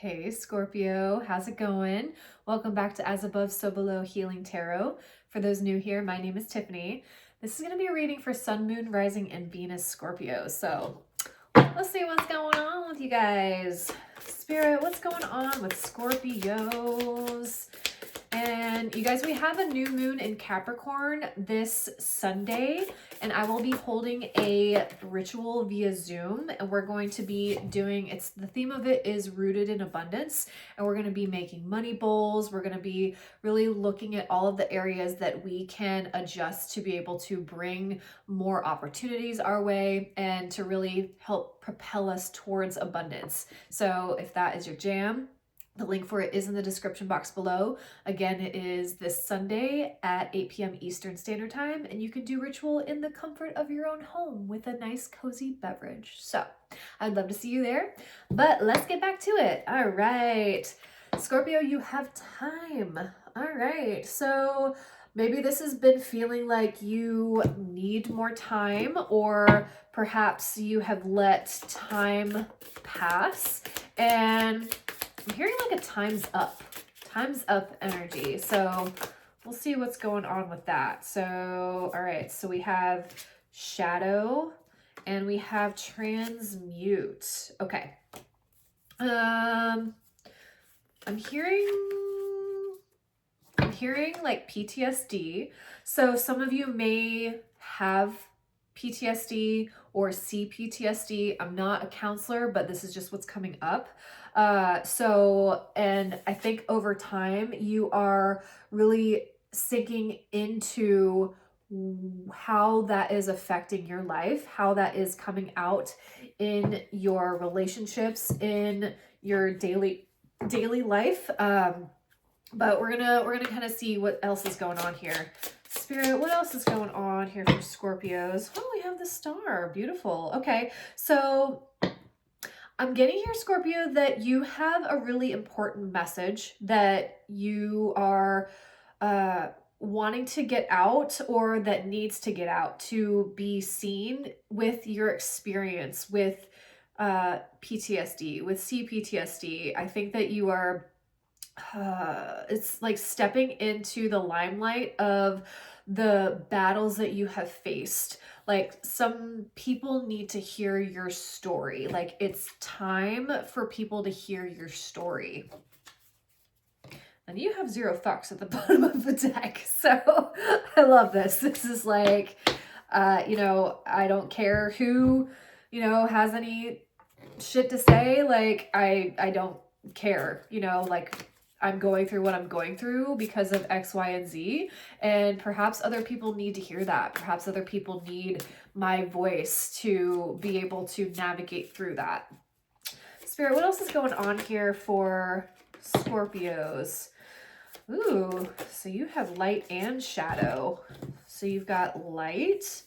Hey Scorpio, how's it going? Welcome back to As Above, So Below Healing Tarot. For those new here, my name is Tiffany. This is going to be a reading for Sun, Moon, Rising, and Venus Scorpio. So let's see what's going on with you guys. Spirit, what's going on with Scorpios? And you guys, we have a new moon in Capricorn this Sunday, and I will be holding a ritual via Zoom, and we're going to be doing, the theme of it is rooted in abundance, and we're going to be making money bowls. We're going to be really looking at all of the areas that we can adjust to be able to bring more opportunities our way and to really help propel us towards abundance. So if that is your jam, the link for it is in the description box below. Again, it is this Sunday at 8 p.m. Eastern Standard Time, and you can do ritual in the comfort of your own home with a nice cozy beverage. So I'd love to see you there, but let's get back to it. All right, Scorpio, you have time. All right, so maybe this has been feeling like you need more time, or perhaps you have let time pass, and I'm hearing like a time's up energy. So we'll see what's going on with that. So, all right. So we have shadow and we have transmute. Okay. I'm hearing like PTSD. So some of you may have PTSD or see PTSD. I'm not a counselor, but this is just what's coming up. And I think over time you are really sinking into how that is affecting your life, how that is coming out in your relationships, in your daily life. But we're gonna kind of see what else is going on here. Spirit, what else is going on here for Scorpios? Oh, we have the star. Beautiful. Okay, so I'm getting here, Scorpio, that you have a really important message that you are wanting to get out, or that needs to get out to be seen with your experience with PTSD, with CPTSD. I think that you are it's like stepping into the limelight of the battles that you have faced. Like, some people need to hear your story. Like, it's time for people to hear your story. And you have 0 fucks at the bottom of the deck. So I love this. This is like, I don't care who, has any shit to say. Like, I don't care, like, I'm going through what I'm going through because of X, Y, and Z. And perhaps other people need to hear that. Perhaps other people need my voice to be able to navigate through that. Spirit, what else is going on here for Scorpios? Ooh, so you have light and shadow. So you've got light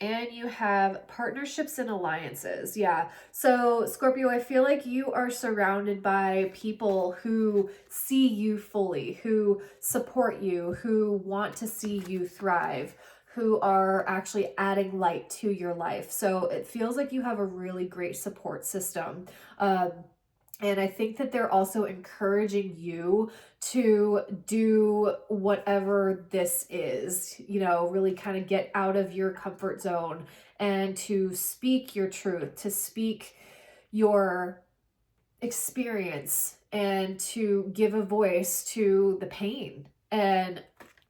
and you have partnerships and alliances. Yeah. So Scorpio, I feel like you are surrounded by people who see you fully, who support you, who want to see you thrive, who are actually adding light to your life. So it feels like you have a really great support system. And I think that they're also encouraging you to do whatever this is, really kind of get out of your comfort zone and to speak your truth, to speak your experience, and to give a voice to the pain. And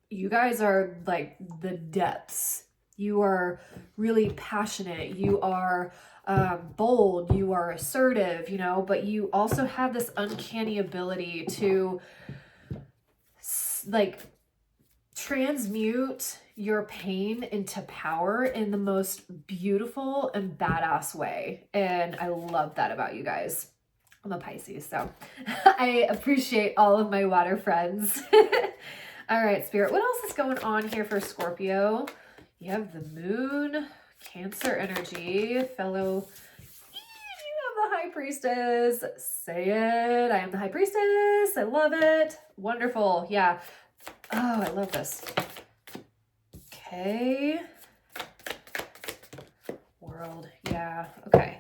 you guys are like the depths. You are really passionate. You are bold, you are assertive, but you also have this uncanny ability to like transmute your pain into power in the most beautiful and badass way. And I love that about you guys. I'm a Pisces, so I appreciate all of my water friends. All right, Spirit, what else is going on here for Scorpio? You have the moon, Cancer energy, fellow. You have the High Priestess. Say it. I am the High Priestess. I love it. Wonderful. Yeah. Oh, I love this. Okay. World. Yeah. Okay.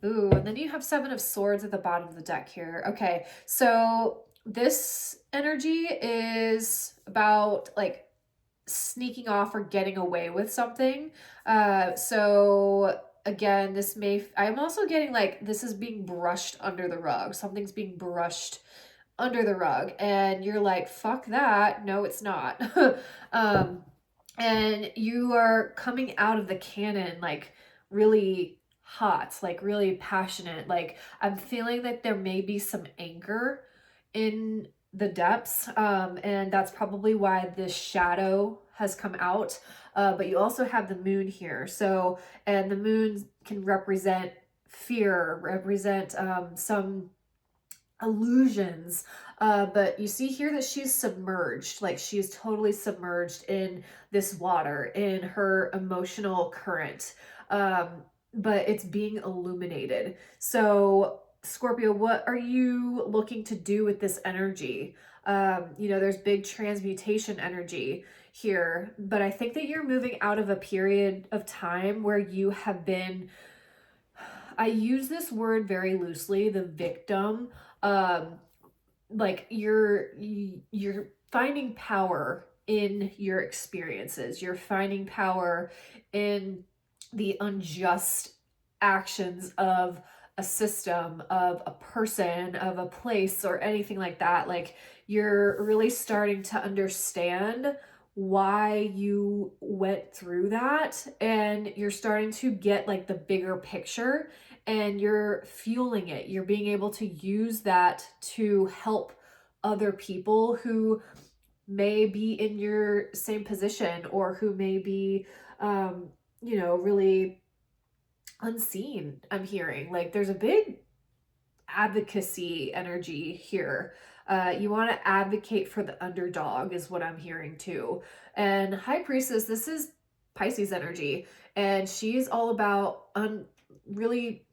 Ooh, and then you have Seven of Swords at the bottom of the deck here. Okay, so this energy is about like sneaking off or getting away with something. So again, this may, I'm also getting like this is being brushed under the rug. Something's being brushed under the rug, and you're like, fuck that. No, it's not. And you are coming out of the cannon like really hot, like really passionate. Like I'm feeling that there may be some anger in the depths, and that's probably why this shadow has come out. But you also have the moon here, so, and the moon can represent fear, represent some illusions. But you see here that she's submerged, like she's totally submerged in this water, in her emotional current. But it's being illuminated. So Scorpio, what are you looking to do with this energy? You know, there's big transmutation energy here, but I think that you're moving out of a period of time where you have been, I use this word very loosely, the victim. Like you're finding power in your experiences. You're finding power in the unjust actions of a system, of a person, of a place, or anything like that. Like you're really starting to understand why you went through that, and you're starting to get like the bigger picture, and you're fueling it. You're being able to use that to help other people who may be in your same position, or who may be, you know, really unseen. I'm hearing like there's a big advocacy energy here. You want to advocate for the underdog is what I'm hearing too. And High Priestess, this is Pisces energy, and she's all about really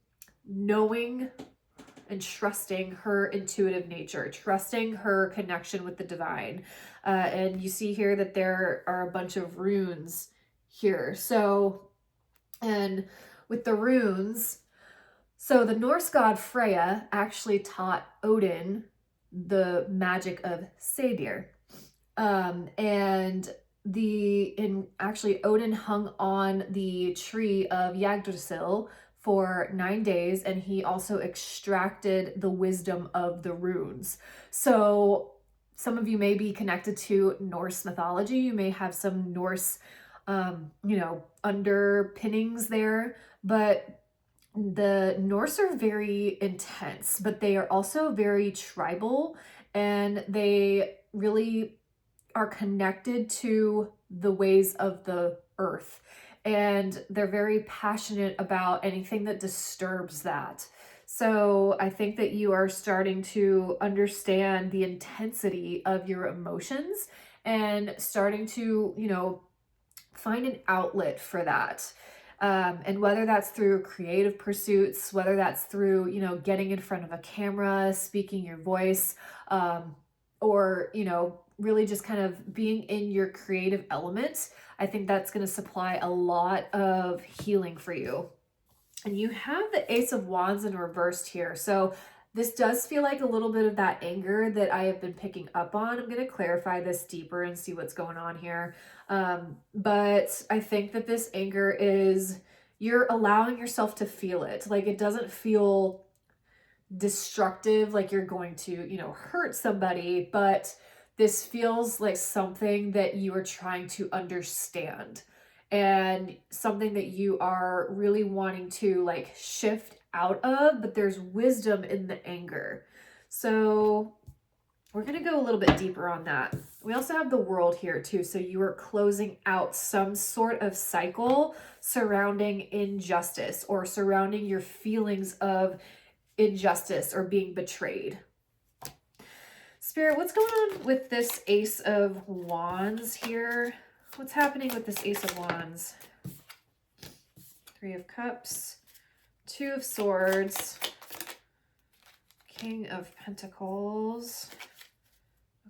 knowing and trusting her intuitive nature, trusting her connection with the divine. And you see here that there are a bunch of runes here. So, and with the runes, so the Norse god Freya actually taught Odin the magic of Sadir. And actually Odin hung on the tree of Yggdrasil for 9 days, and he also extracted the wisdom of the runes. So some of you may be connected to Norse mythology. You may have some Norse, you know, underpinnings there, but the Norse are very intense, but they are also very tribal, and they really are connected to the ways of the earth, and they're very passionate about anything that disturbs that. So I think that you are starting to understand the intensity of your emotions, and starting to, you know, find an outlet for that. And whether that's through creative pursuits, whether that's through, you know, getting in front of a camera, speaking your voice, or, you know, really just kind of being in your creative element, I think that's going to supply a lot of healing for you. And you have the Ace of Wands in reversed here. So this does feel like a little bit of that anger that I have been picking up on. I'm going to clarify this deeper and see what's going on here. But I think that this anger is, you're allowing yourself to feel it. Like it doesn't feel destructive, like you're going to, you know, hurt somebody, but this feels like something that you are trying to understand, and something that you are really wanting to like shift out of, but there's wisdom in the anger. So we're going to go a little bit deeper on that. We also have the World here too. So you are closing out some sort of cycle surrounding injustice, or surrounding your feelings of injustice or being betrayed. Spirit, what's going on with this Ace of Wands here? What's happening with this Ace of Wands? Three of Cups, Two of Swords, King of Pentacles.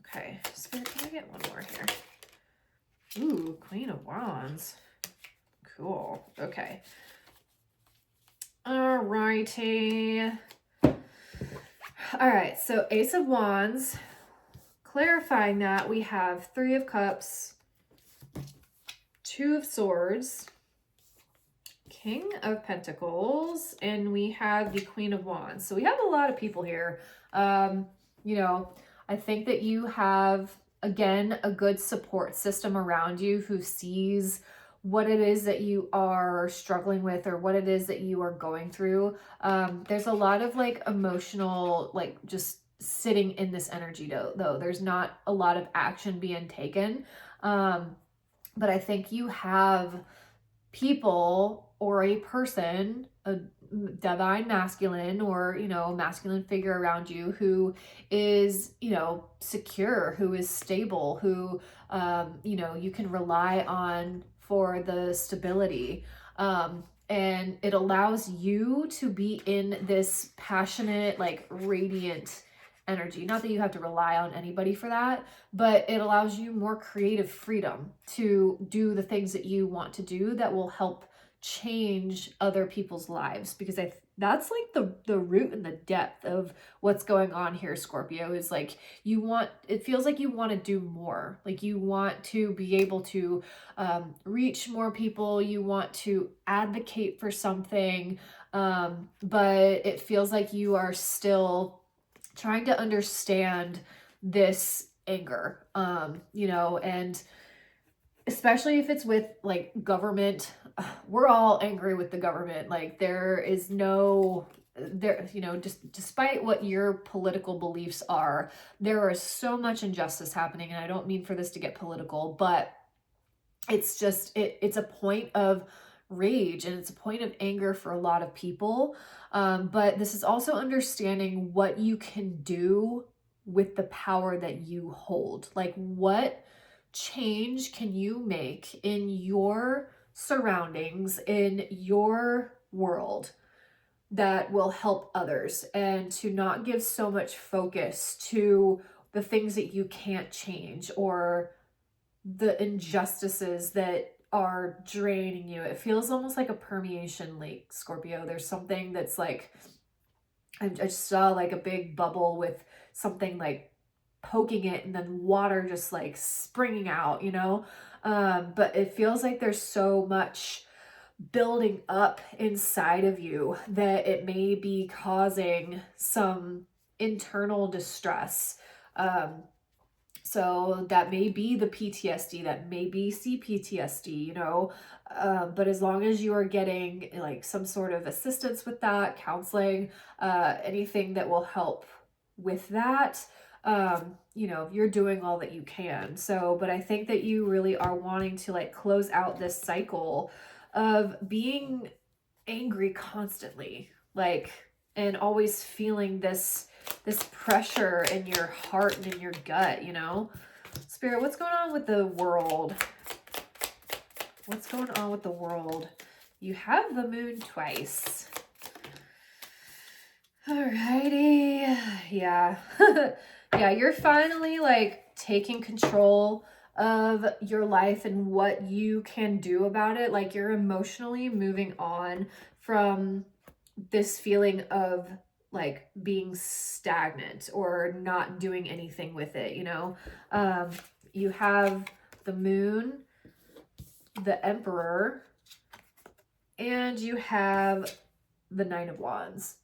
Okay, Spirit, can I get one more here? Ooh, Queen of Wands. Cool. Okay. All righty. All right, so Ace of Wands. Clarifying that, we have Three of Cups, Two of Swords, King of Pentacles, and we have the Queen of Wands. So we have a lot of people here. You know, I think that you have, again, a good support system around you who sees what it is that you are struggling with or what it is that you are going through. There's a lot of like emotional, like just sitting in this energy though. There's not a lot of action being taken. But I think you have people or a person, a divine masculine or, you know, masculine figure around you who is, you know, secure, who is stable, who, you know, you can rely on for the stability. And it allows you to be in this passionate, like radiant energy. Not that you have to rely on anybody for that, but it allows you more creative freedom to do the things that you want to do that will help change other people's lives, because that's like the root and the depth of what's going on here, Scorpio, is like it feels like you want to do more, like you want to be able to reach more people, you want to advocate for something, but it feels like you are still trying to understand this anger, you know, and especially if it's with like government, we're all angry with the government. Like there is no, there, you know, just despite what your political beliefs are, there is so much injustice happening. And I don't mean for this to get political, but it's just, it's a point of rage and it's a point of anger for a lot of people. But this is also understanding what you can do with the power that you hold. Like what change can you make in your surroundings, in your world, that will help others, and to not give so much focus to the things that you can't change or the injustices that are draining you. It feels almost like a permeation leak, Scorpio. There's something that's like, I just saw like a big bubble with something like poking it and then water just like springing out, you know? But it feels like there's so much building up inside of you that it may be causing some internal distress. So that may be the PTSD, that may be CPTSD, you know, but as long as you are getting like some sort of assistance with that, counseling, anything that will help with that, you know, you're doing all that you can. So, but I think that you really are wanting to like close out this cycle of being angry constantly, like, and always feeling this pressure in your heart and in your gut, you know? Spirit, what's going on with the world? What's going on with the world? You have the moon twice. Alrighty. Yeah. Yeah, you're finally like taking control of your life and what you can do about it. Like you're emotionally moving on from this feeling of like being stagnant or not doing anything with it, you know? You have the moon, the emperor, and you have the Nine of Wands.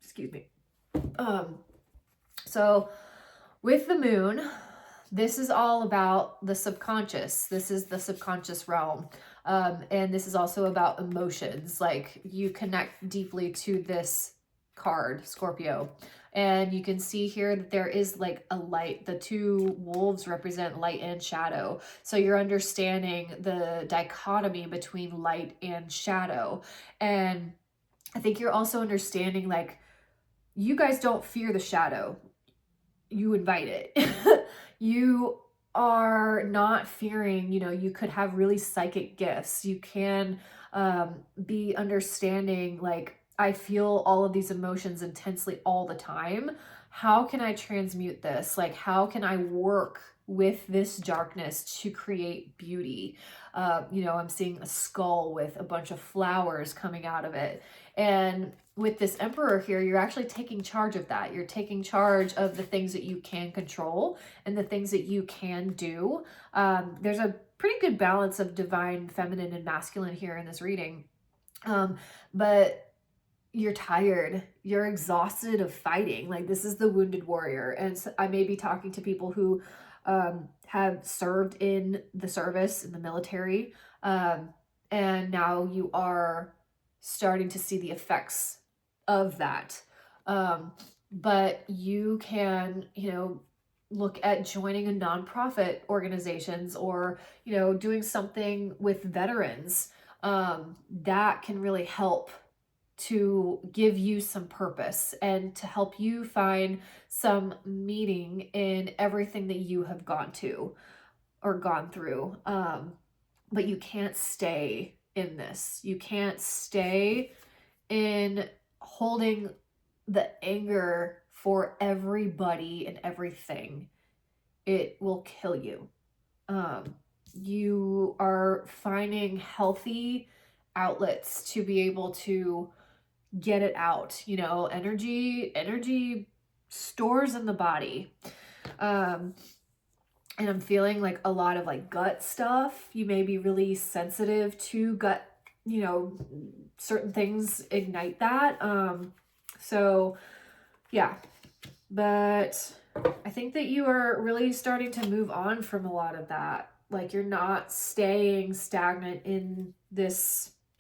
Excuse me. So with the moon, this is all about the subconscious. This is the subconscious realm. And this is also about emotions. Like you connect deeply to this card, Scorpio. And you can see here that there is like a light. The two wolves represent light and shadow. So you're understanding the dichotomy between light and shadow. And I think you're also understanding like you guys don't fear the shadow. You invite it. You are not fearing, you know, you could have really psychic gifts. You can be understanding, like, I feel all of these emotions intensely all the time. How can I transmute this? Like, how can I work with this darkness to create beauty? You know, I'm seeing a skull with a bunch of flowers coming out of it. And with this Emperor here, you're actually taking charge of that. You're taking charge of the things that you can control and the things that you can do. There's a pretty good balance of divine feminine and masculine here in this reading. But you're tired, you're exhausted of fighting. Like, this is the wounded warrior. And so I may be talking to people who have served in the service, in the military, and now you are starting to see the effects of that. But you can, look at joining a nonprofit organizations, or, doing something with veterans that can really help to give you some purpose and to help you find some meaning in everything that you have gone to or gone through. But you can't stay in this. You can't stay in holding the anger for everybody and everything. It will kill you. You are finding healthy outlets to be able to get it out. Energy stores in the body. And I'm feeling like a lot of like gut stuff. You may be really sensitive to gut, certain things ignite that. So yeah, but I think that you are really starting to move on from a lot of that. Like, you're not staying stagnant in the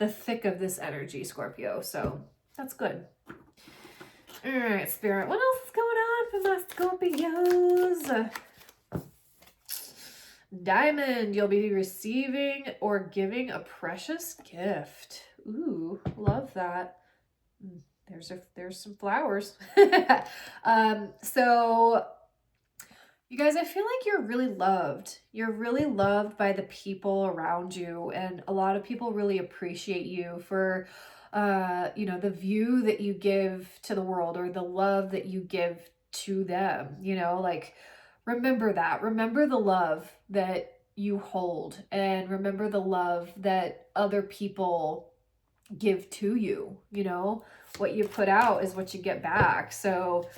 thick of this energy, Scorpio. So that's good. All right, Spirit. What else is going on for my Scorpios? Diamond. You'll be receiving or giving a precious gift. Ooh, love that. There's some flowers. So you guys, I feel like you're really loved. You're really loved by the people around you, and a lot of people really appreciate you for the view that you give to the world, or the love that you give to them. Like, remember that. Remember the love that you hold, and remember the love that other people give to you. What you put out is what you get back. So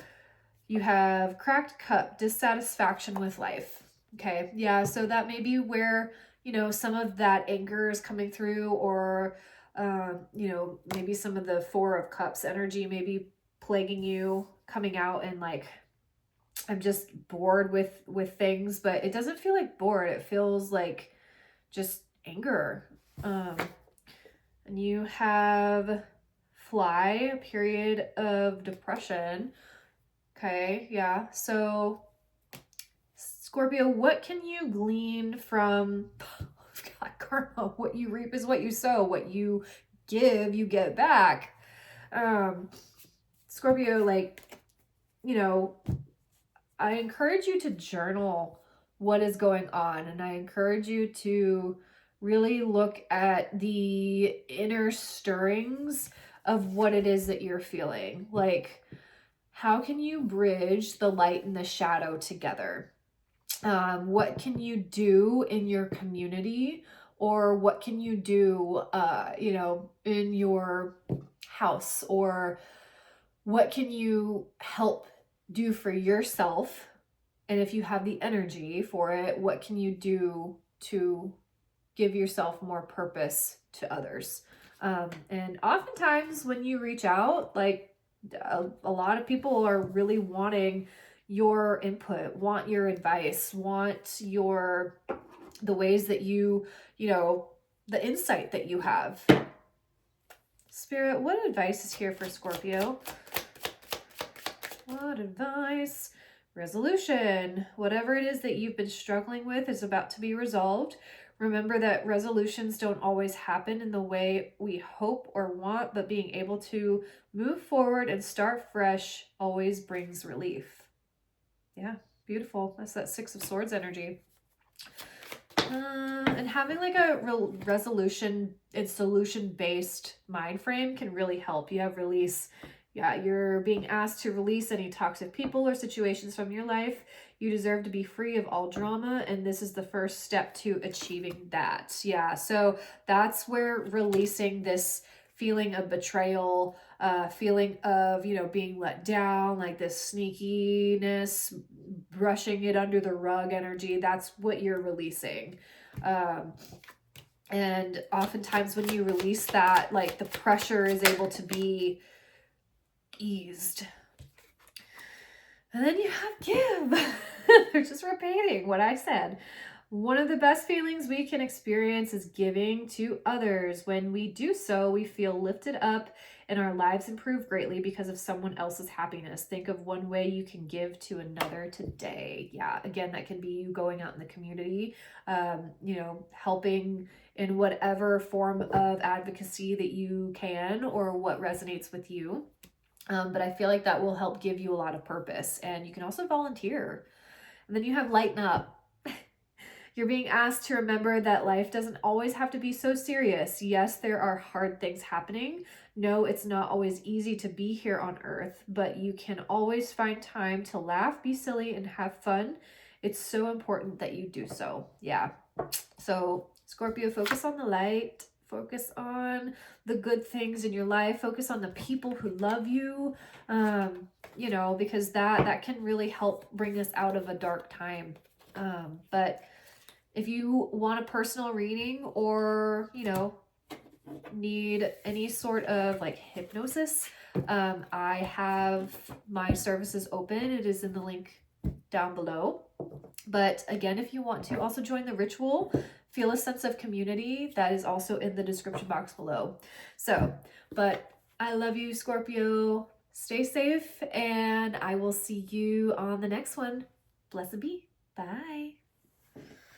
you have cracked cup, dissatisfaction with life. Okay. Yeah. So that may be where, some of that anger is coming through, or, maybe some of the Four of Cups energy may be plaguing you, coming out, and like, I'm just bored with things, but it doesn't feel like bored. It feels like just anger. And you have fly, a period of depression. Okay, yeah. So, Scorpio, what can you glean from God, karma? What you reap is what you sow. What you give, you get back. Scorpio, I encourage you to journal what is going on, and I encourage you to really look at the inner stirrings of what it is that you're feeling. Like, how can you bridge the light and the shadow together? What can you do in your community, or what can you do, in your house, or what can you help do for yourself? And if you have the energy for it, what can you do to give yourself more purpose to others? And oftentimes when you reach out, like, a lot of people are really wanting your input, want your advice, want the ways that you, the insight that you have. Spirit, what advice is here for Scorpio? What advice? Resolution. Whatever it is that you've been struggling with is about to be resolved. Remember that resolutions don't always happen in the way we hope or want, but being able to move forward and start fresh always brings relief. Yeah, beautiful. That's that Six of Swords energy. And having like a resolution and solution-based mind frame can really help. You have release. Yeah, you're being asked to release any toxic people or situations from your life. You deserve to be free of all drama, and this is the first step to achieving that. Yeah, so that's where releasing this feeling of betrayal, feeling of, you know, being let down, like this sneakiness, brushing it under the rug energy. That's what you're releasing. And oftentimes when you release that, like the pressure is able to be eased. And then you have give. They're just repeating what I said. One of the best feelings we can experience is giving to others. When we do so, we feel lifted up and our lives improve greatly because of someone else's happiness. Think of one way you can give to another today. Yeah, again, that can be you going out in the community, you know, helping in whatever form of advocacy that you can or what resonates with you. But I feel like that will help give you a lot of purpose. And you can also volunteer. And then you have lighten up. You're being asked to remember that life doesn't always have to be so serious. Yes, there are hard things happening. No, it's not always easy to be here on earth, but you can always find time to laugh, be silly, and have fun. It's so important that you do so. Yeah. So Scorpio, focus on the light. Focus on the good things in your life. Focus on the people who love you, you know, because that can really help bring us out of a dark time. But if you want a personal reading or, you know, need any sort of like hypnosis, I have my services open. It is in the link down below. But again, if you want to also join the ritual, feel a sense of community, that is also in the description box below. So, but I love you, Scorpio. Stay safe, and I will see you on the next one. Blessed be. Bye.